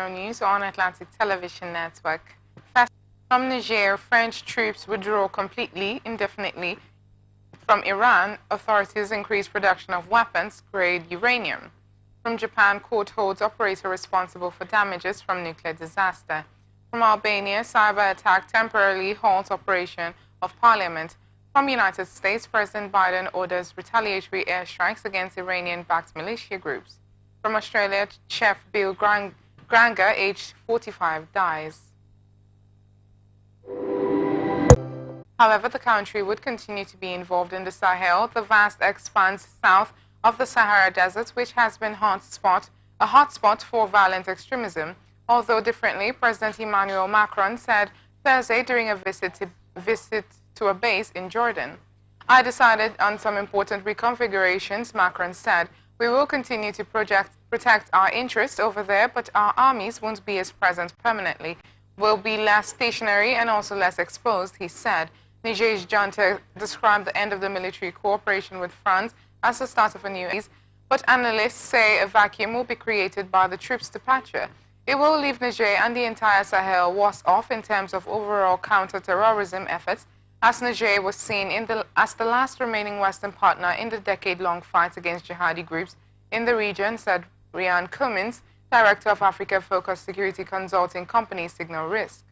News on Atlantic Television Network. From Niger, French troops withdraw completely, indefinitely from Iran. Authorities increase production of weapons-grade uranium. From Japan, court holds operator responsible for damages from nuclear disaster. From Albania, cyber attack temporarily halts operation of parliament. From United States, President Biden orders retaliatory airstrikes against Iranian-backed militia groups. From Australia, Chef Bill Granger, aged 45, dies. However, the country would continue to be involved in the Sahel, the vast expanse south of the Sahara Desert, which has been a hotspot for violent extremism. Although differently, President Emmanuel Macron said Thursday during a visit to a base in Jordan. "I decided on some important reconfigurations," Macron said. "We will continue to protect our interests over there, but our armies won't be as present permanently. We'll be less stationary and also less exposed," he said. Niger's junta described the end of the military cooperation with France as the start of a new phase, but analysts say a vacuum will be created by the troops' departure. It will leave Niger and the entire Sahel worse off in terms of overall counter-terrorism efforts, as Niger was seen as the last remaining Western partner in the decade-long fight against jihadi groups in the region, said Ryan Cummins, director of Africa-focused security consulting company Signal Risk.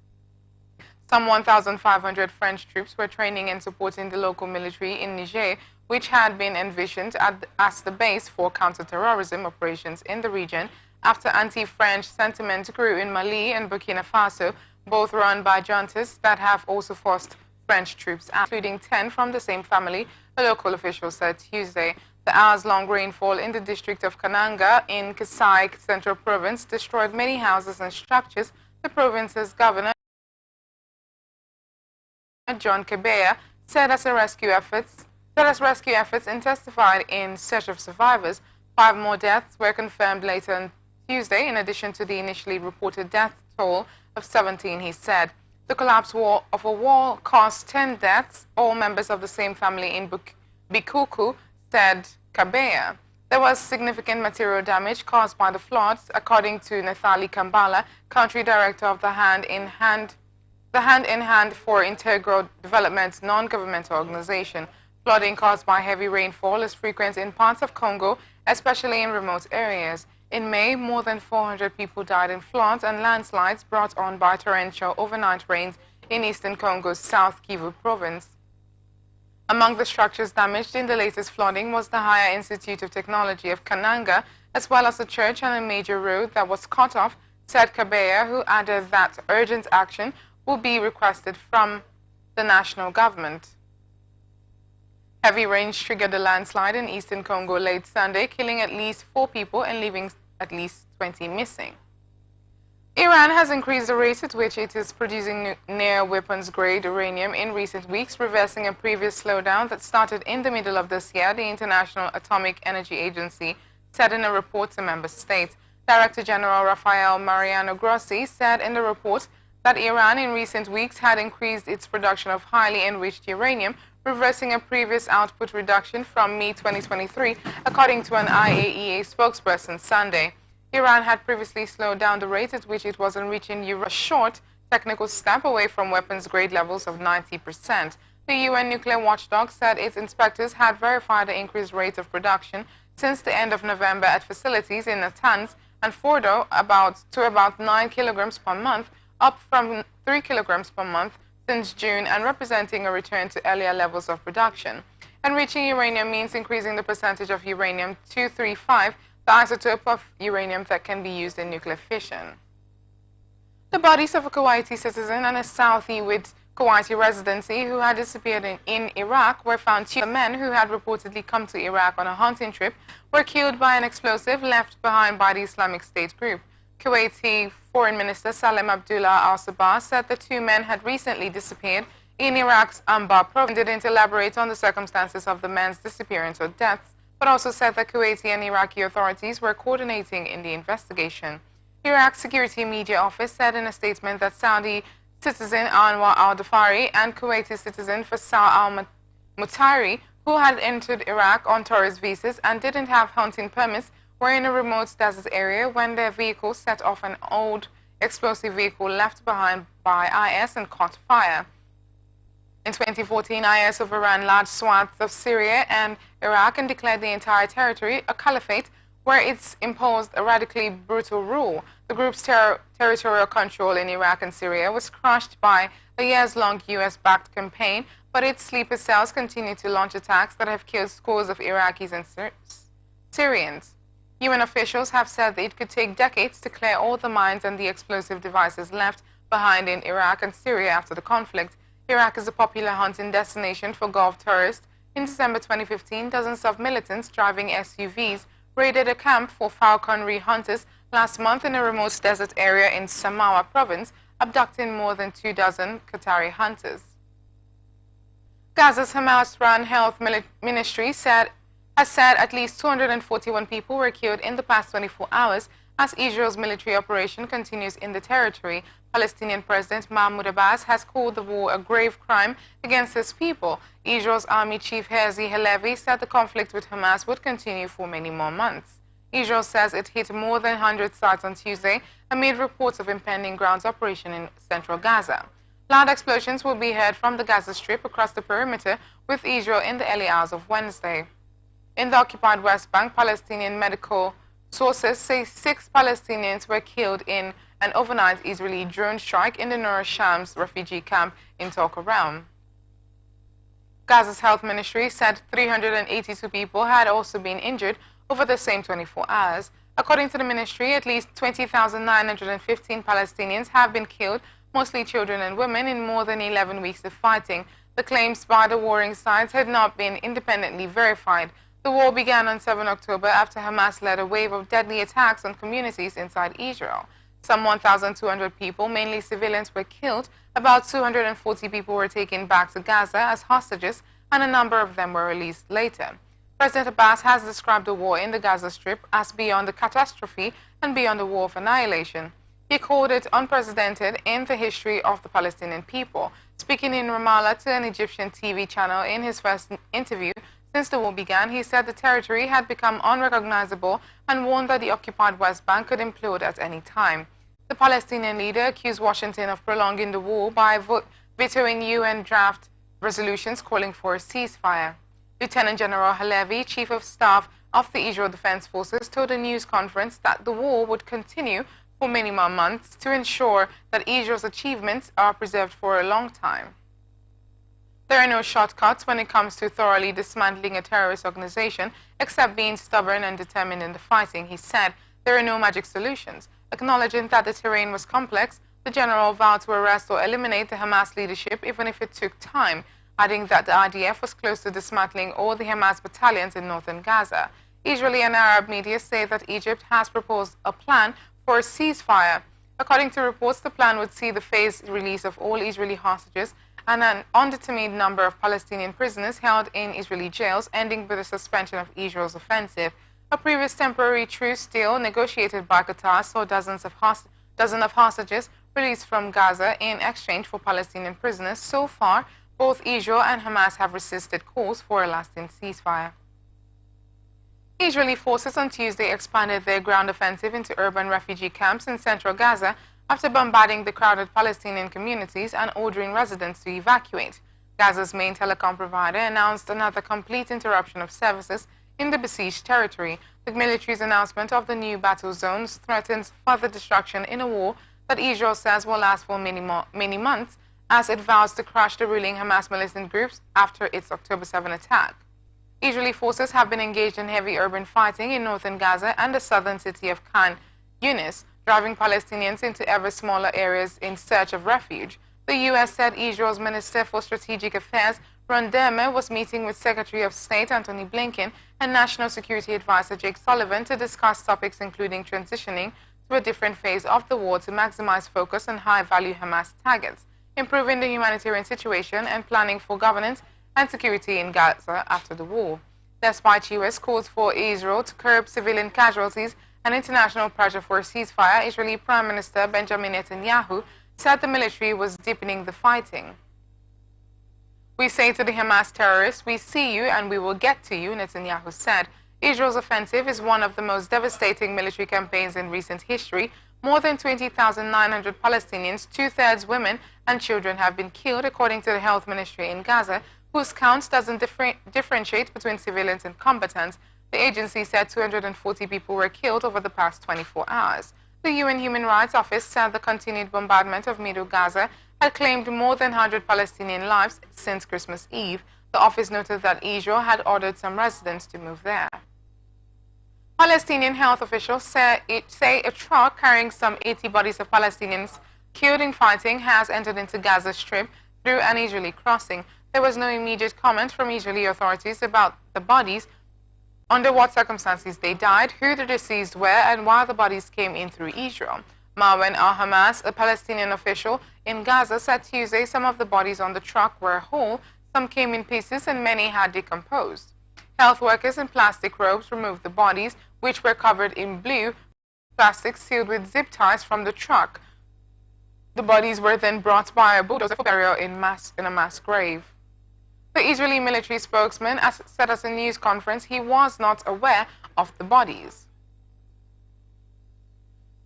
Some 1,500 French troops were training and supporting the local military in Niger, which had been envisioned as the base for counter-terrorism operations in the region after anti-French sentiment grew in Mali and Burkina Faso, both run by juntas that have also forced French troops out, including 10 from the same family, a local official said Tuesday. The hours-long rainfall in the district of Kananga in Kasai Central Province destroyed many houses and structures. The province's governor, John Kabeya, said as rescue efforts intensified in search of survivors. 5 more deaths were confirmed later on Tuesday, in addition to the initially reported death toll of 17, he said. The collapse of a wall caused 10 deaths, all members of the same family in Bikuku, said Kabeya. There was significant material damage caused by the floods, according to Nathalie Kambala, country director of the Hand in Hand for Integral Development non-governmental organization. Flooding caused by heavy rainfall is frequent in parts of Congo, especially in remote areas. In May, more than 400 people died in floods and landslides brought on by torrential overnight rains in eastern Congo's South Kivu province. Among the structures damaged in the latest flooding was the Higher Institute of Technology of Kananga, as well as a church and a major road that was cut off, said Kabeya, who added that urgent action will be requested from the national government. Heavy rains triggered a landslide in eastern Congo late Sunday, killing at least 4 people and leaving at least 20 missing. Iran has increased the rate at which it is producing near-weapons-grade uranium in recent weeks, reversing a previous slowdown that started in the middle of this year, the International Atomic Energy Agency said in a report to member states. Director General Rafael Mariano Grossi said in the report that Iran in recent weeks had increased its production of highly enriched uranium, reversing a previous output reduction from May 2023, according to an IAEA spokesperson Sunday. Iran had previously slowed down the rate at which it was enriching uranium, a short technical step away from weapons-grade levels of 90%. The UN nuclear watchdog said its inspectors had verified the increased rate of production since the end of November at facilities in Natanz and Fordo to about 9 kilograms per month, up from 3 kilograms per month since June, and representing a return to earlier levels of production. Enriching uranium means increasing the percentage of uranium-235, the isotope of uranium that can be used in nuclear fission. The bodies of a Kuwaiti citizen and a Saudi with Kuwaiti residency who had disappeared in Iraq were found. 2 men who had reportedly come to Iraq on a hunting trip were killed by an explosive left behind by the Islamic State group. Kuwaiti Foreign Minister Salem Abdullah al-Sabah said the 2 men had recently disappeared in Iraq's Anbar province and didn't elaborate on the circumstances of the men's disappearance or deaths, but also said that Kuwaiti and Iraqi authorities were coordinating in the investigation. Iraq's Security Media Office said in a statement that Saudi citizen Anwar al-Dafari and Kuwaiti citizen Faisal al-Mutairi, who had entered Iraq on tourist visas and didn't have hunting permits, were in a remote desert area when their vehicle set off an old explosive vehicle left behind by IS and caught fire. In 2014, IS overran large swaths of Syria and Iraq and declared the entire territory a caliphate where it's imposed a radically brutal rule. The group's territorial control in Iraq and Syria was crushed by a years-long U.S.-backed campaign, but its sleeper cells continue to launch attacks that have killed scores of Iraqis and Syrians. UN officials have said that it could take decades to clear all the mines and the explosive devices left behind in Iraq and Syria after the conflict. Iraq is a popular hunting destination for Gulf tourists. In December 2015, dozens of militants driving SUVs raided a camp for falconry hunters last month in a remote desert area in Samawa province, abducting more than 24 Qatari hunters. Gaza's Hamas-run health ministry has said at least 241 people were killed in the past 24 hours as Israel's military operation continues in the territory. Palestinian President Mahmoud Abbas has called the war a grave crime against his people. Israel's Army Chief Herzi Halevi said the conflict with Hamas would continue for many more months. Israel says it hit more than 100 sites on Tuesday amid reports of impending ground operation in central Gaza. Loud explosions will be heard from the Gaza Strip across the perimeter, with Israel in the early hours of Wednesday. In the occupied West Bank, Palestinian medical sources say 6 Palestinians were killed in an overnight Israeli drone strike in the Nur al-Shams refugee camp in Tulkarem. Gaza's health ministry said 382 people had also been injured over the same 24 hours. According to the ministry, at least 20,915 Palestinians have been killed, mostly children and women, in more than 11 weeks of fighting. The claims by the warring sides had not been independently verified. The war began on 7 October after Hamas led a wave of deadly attacks on communities inside Israel. Some 1,200 people, mainly civilians, were killed. About 240 people were taken back to Gaza as hostages, and a number of them were released later. President Abbas has described the war in the Gaza Strip as beyond the catastrophe and beyond the war of annihilation. He called it unprecedented in the history of the Palestinian people. Speaking in Ramallah to an Egyptian TV channel in his first interview since the war began, he said the territory had become unrecognizable and warned that the occupied West Bank could implode at any time. The Palestinian leader accused Washington of prolonging the war by vetoing UN draft resolutions calling for a ceasefire. Lieutenant General Halevi, Chief of Staff of the Israel Defense Forces, told a news conference that the war would continue for many more months to ensure that Israel's achievements are preserved for a long time. There are no shortcuts when it comes to thoroughly dismantling a terrorist organization, except being stubborn and determined in the fighting, he said. There are no magic solutions. Acknowledging that the terrain was complex, the general vowed to arrest or eliminate the Hamas leadership even if it took time, adding that the IDF was close to dismantling all the Hamas battalions in northern Gaza. Israeli and Arab media say that Egypt has proposed a plan for a ceasefire. According to reports, the plan would see the phased release of all Israeli hostages and an undetermined number of Palestinian prisoners held in Israeli jails, ending with the suspension of Israel's offensive. A previous temporary truce deal negotiated by Qatar saw dozens of hostages released from Gaza in exchange for Palestinian prisoners. So far, both Israel and Hamas have resisted calls for a lasting ceasefire. Israeli forces on Tuesday expanded their ground offensive into urban refugee camps in central Gaza after bombarding the crowded Palestinian communities and ordering residents to evacuate. Gaza's main telecom provider announced another complete interruption of services in the besieged territory. The military's announcement of the new battle zones threatens further destruction in a war that Israel says will last for many months, as it vows to crush the ruling Hamas militant groups after its October 7 attack. Israeli forces have been engaged in heavy urban fighting in northern Gaza and the southern city of Khan Yunis, driving Palestinians into ever smaller areas in search of refuge. The U.S. said Israel's Minister for Strategic Affairs, Ron Dermer, was meeting with Secretary of State Antony Blinken and National Security Advisor Jake Sullivan to discuss topics including transitioning to a different phase of the war to maximize focus on high-value Hamas targets, improving the humanitarian situation, and planning for governance and security in Gaza after the war. Despite U.S. calls for Israel to curb civilian casualties and international pressure for a ceasefire, Israeli Prime Minister Benjamin Netanyahu said the military was deepening the fighting. "We say to the Hamas terrorists, we see you and we will get to you," Netanyahu said. Israel's offensive is one of the most devastating military campaigns in recent history. More than 20,900 Palestinians, two-thirds women and children, have been killed, according to the health ministry in Gaza, whose count doesn't differentiate between civilians and combatants. The agency said 240 people were killed over the past 24 hours. The UN Human Rights Office said the continued bombardment of Middle Gaza had claimed more than 100 Palestinian lives since Christmas Eve. The office noted that Israel had ordered some residents to move there. Palestinian health officials say a truck carrying some 80 bodies of Palestinians killed in fighting has entered into Gaza Strip through an Israeli crossing. There was no immediate comment from Israeli authorities about the bodies, under what circumstances they died, who the deceased were, and why the bodies came in through Israel. Marwan al-Hamas, a Palestinian official in Gaza, said Tuesday some of the bodies on the truck were whole, some came in pieces, and many had decomposed. Health workers in plastic robes removed the bodies, which were covered in blue plastic sealed with zip ties, from the truck. The bodies were then brought by a bulldozer for burial in a mass grave. The Israeli military spokesman said at a news conference he was not aware of the bodies.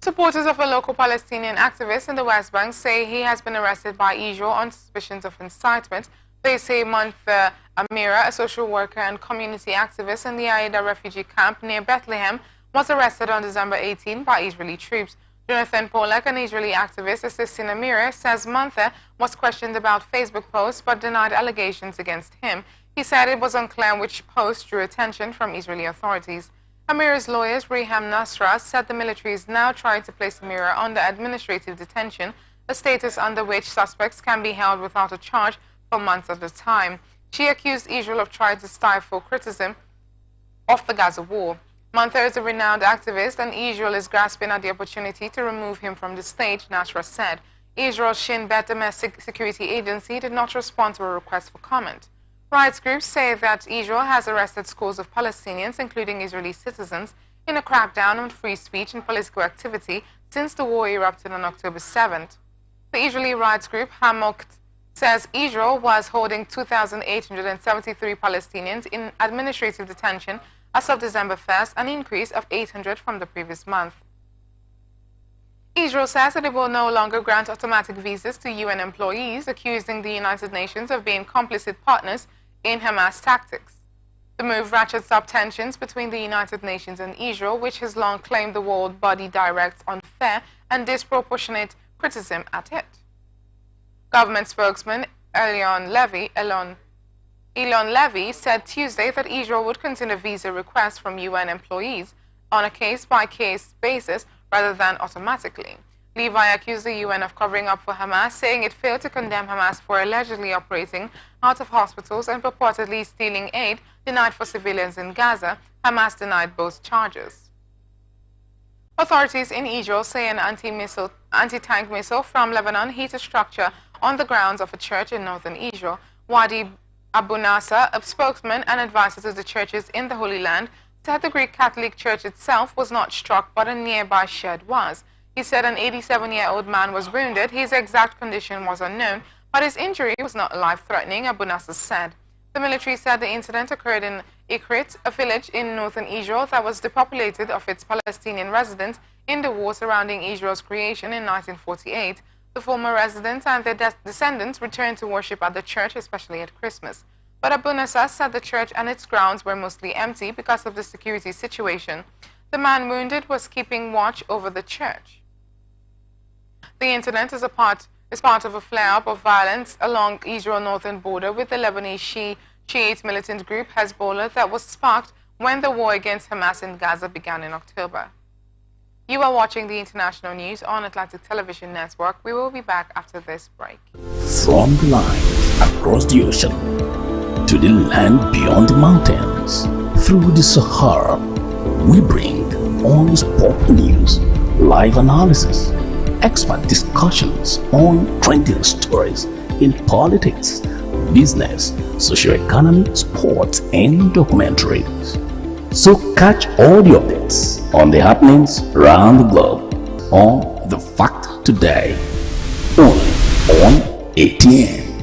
Supporters of a local Palestinian activist in the West Bank say he has been arrested by Israel on suspicions of incitement. They say Mantha Amira, a social worker and community activist in the Aida refugee camp near Bethlehem, was arrested on December 18 by Israeli troops. Jonathan Pollack, an Israeli activist assisting Amira, says Mantha was questioned about Facebook posts but denied allegations against him. He said it was unclear which post drew attention from Israeli authorities. Amira's lawyers, Reham Nasra, said the military is now trying to place Amira under administrative detention, a status under which suspects can be held without a charge for months at a time. She accused Israel of trying to stifle criticism of the Gaza war. Mantha is a renowned activist, and Israel is grasping at the opportunity to remove him from the stage, Nasra said. Israel's Shin Bet domestic security agency did not respond to a request for comment. Rights groups say that Israel has arrested scores of Palestinians, including Israeli citizens, in a crackdown on free speech and political activity since the war erupted on October 7th. The Israeli rights group Hamokt says Israel was holding 2,873 Palestinians in administrative detention as of December 1st, an increase of 800 from the previous month. Israel says that it will no longer grant automatic visas to UN employees, accusing the United Nations of being complicit partners in Hamas tactics. The move ratchets up tensions between the United Nations and Israel, which has long claimed the world body directs unfair and disproportionate criticism at it. Government spokesman Elon Levy said Tuesday that Israel would consider visa requests from UN employees on a case-by-case basis rather than automatically. Levi accused the UN of covering up for Hamas, saying it failed to condemn Hamas for allegedly operating out of hospitals and purportedly stealing aid denied for civilians in Gaza. Hamas denied both charges. Authorities in Israel say an anti-tank missile from Lebanon hit a structure on the grounds of a church in northern Israel. Wadi Abu Nasser, a spokesman and advisor to the churches in the Holy Land, said the Greek Catholic Church itself was not struck, but a nearby shed was. He said an 87-year-old man was wounded. His exact condition was unknown, but his injury was not life-threatening, Abu Nasser said. The military said the incident occurred in Ikrit, a village in northern Israel that was depopulated of its Palestinian residents in the war surrounding Israel's creation in 1948. The former residents and their descendants returned to worship at the church, especially at Christmas. But Abu Nasser said the church and its grounds were mostly empty because of the security situation. The man wounded was keeping watch over the church. The incident is part of a flare-up of violence along Israel's northern border with the Lebanese Shiite militant group Hezbollah that was sparked when the war against Hamas in Gaza began in October. You are watching the international news on Atlantic Television Network. We will be back after this break. From the line across the ocean to the land beyond the mountains, through the Sahara, we bring all sport news, live analysis, expert discussions on trending stories in politics, business, socio-economy, sports, and documentaries. So catch all the updates on the happenings around the globe on The Fact Today, only on ATN.